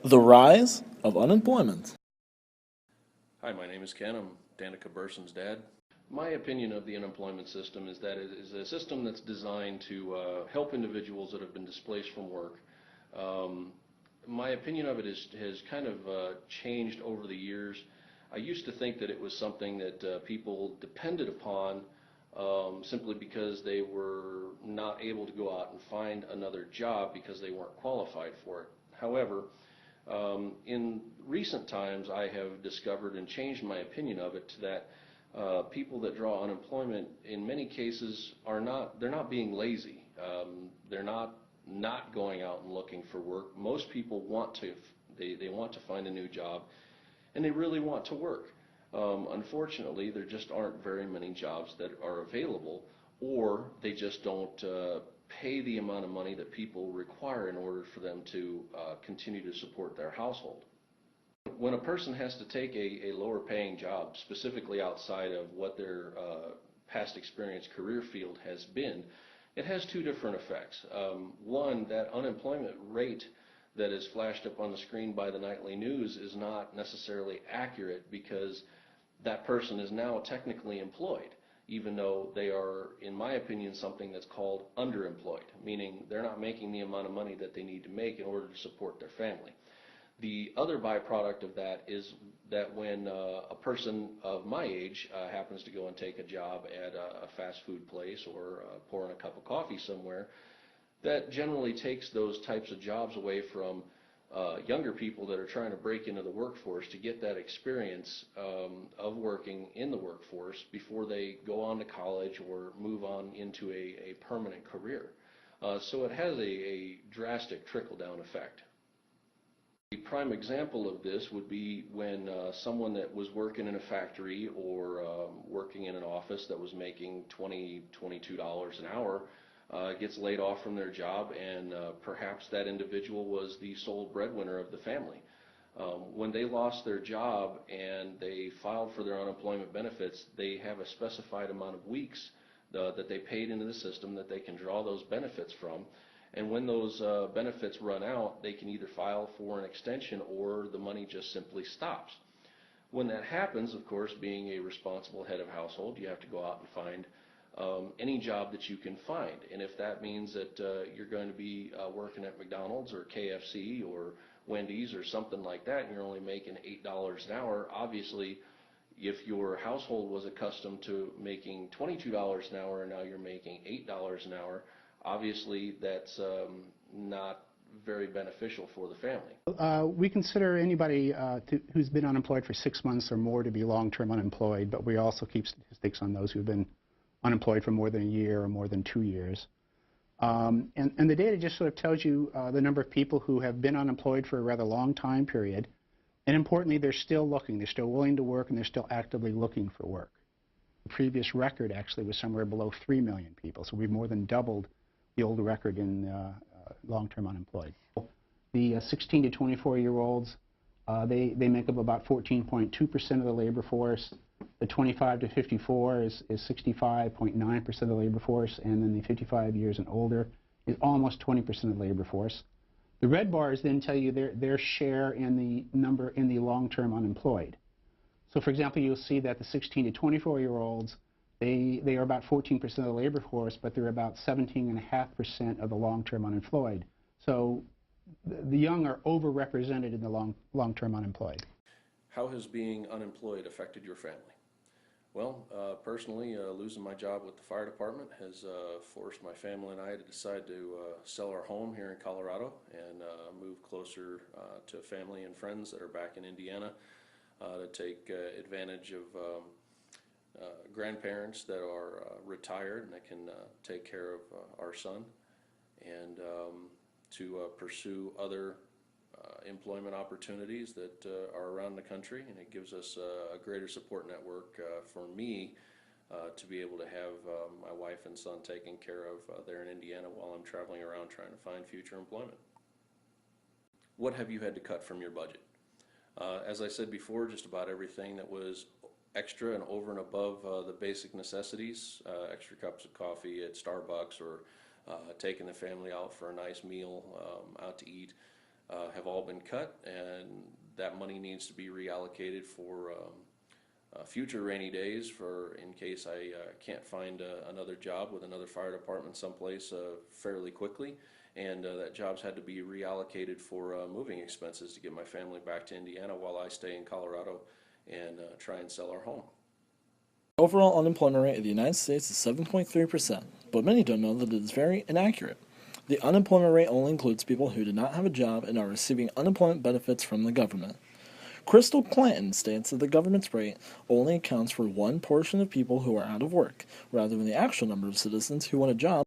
The rise of unemployment. Hi, my name is Ken. I'm Danica Burson's dad. My opinion of the unemployment system is that it is a system that's designed to help individuals that have been displaced from work. Um, my opinion of it has kind of changed over the years. I used to think that it was something that people depended upon simply because they were not able to go out and find another job because they weren't qualified for it. However, in recent times, I have discovered and changed my opinion of it to that people that draw unemployment in many cases they're not being lazy. They're not going out and looking for work. Most people they want to find a new job and they really want to work. Unfortunately, there just aren't very many jobs that are available, or they just don't pay the amount of money that people require in order for them to continue to support their household. When a person has to take a lower paying job, specifically outside of what their past experience career field has been, it has two different effects. One, that unemployment rate that is flashed up on the screen by the nightly news is not necessarily accurate because that person is now technically employed, even though they are, in my opinion, something that's called underemployed, meaning they're not making the amount of money that they need to make in order to support their family. The other byproduct of that is that when a person of my age happens to go and take a job at a fast food place or pouring a cup of coffee somewhere, that generally takes those types of jobs away from younger people that are trying to break into the workforce to get that experience of working in the workforce before they go on to college or move on into a permanent career. So it has a drastic trickle-down effect. A prime example of this would be when someone that was working in a factory or working in an office that was making $22 an hour gets laid off from their job, and perhaps that individual was the sole breadwinner of the family. When they lost their job and they filed for their unemployment benefits, they have a specified amount of weeks that they paid into the system that they can draw those benefits from. And when those benefits run out, they can either file for an extension or the money just simply stops. When that happens, of course, being a responsible head of household, you have to go out and find any job that you can find. And if that means that you're going to be working at McDonald's or KFC or Wendy's or something like that, and you're only making $8 an hour, obviously, if your household was accustomed to making $22 an hour and now you're making $8 an hour, obviously that's not very beneficial for the family. We consider anybody who's been unemployed for 6 months or more to be long-term unemployed, but we also keep statistics on those who've been unemployed for more than a year or more than 2 years. And the data just sort of tells you the number of people who have been unemployed for a rather long time period. And importantly, they're still looking. They're still willing to work, and they're still actively looking for work. The previous record actually was somewhere below 3 million people, so we've more than doubled the old record in long-term unemployed. The 16 to 24-year-olds, they make up about 14.2% of the labor force. The 25 to 54 is 65.9% of the labor force, and then the 55 years and older is almost 20% of the labor force. The red bars then tell you their share in the number in the long-term unemployed. So, for example, you'll see that the 16 to 24-year-olds, they are about 14% of the labor force, but they're about 17.5% of the long-term unemployed. So the young are overrepresented in the long-term unemployed. How has being unemployed affected your family? Well, personally, losing my job with the fire department has forced my family and I to decide to sell our home here in Colorado and move closer to family and friends that are back in Indiana to take advantage of grandparents that are retired and that can take care of our son, and to pursue other employment opportunities that are around the country, and it gives us a greater support network for me to be able to have my wife and son taken care of there in Indiana while I'm traveling around trying to find future employment. What have you had to cut from your budget? As I said before, just about everything that was extra and over and above the basic necessities, extra cups of coffee at Starbucks or taking the family out for a nice meal out to eat. have all been cut, and that money needs to be reallocated for future rainy days for in case I can't find another job with another fire department someplace fairly quickly. And that job's had to be reallocated for moving expenses to get my family back to Indiana while I stay in Colorado and try and sell our home. The overall unemployment rate of the United States is 7.3%, but many don't know that it is very inaccurate. The unemployment rate only includes people who do not have a job and are receiving unemployment benefits from the government. Crystal Clanton states that the government's rate only accounts for one portion of people who are out of work, rather than the actual number of citizens who want a job.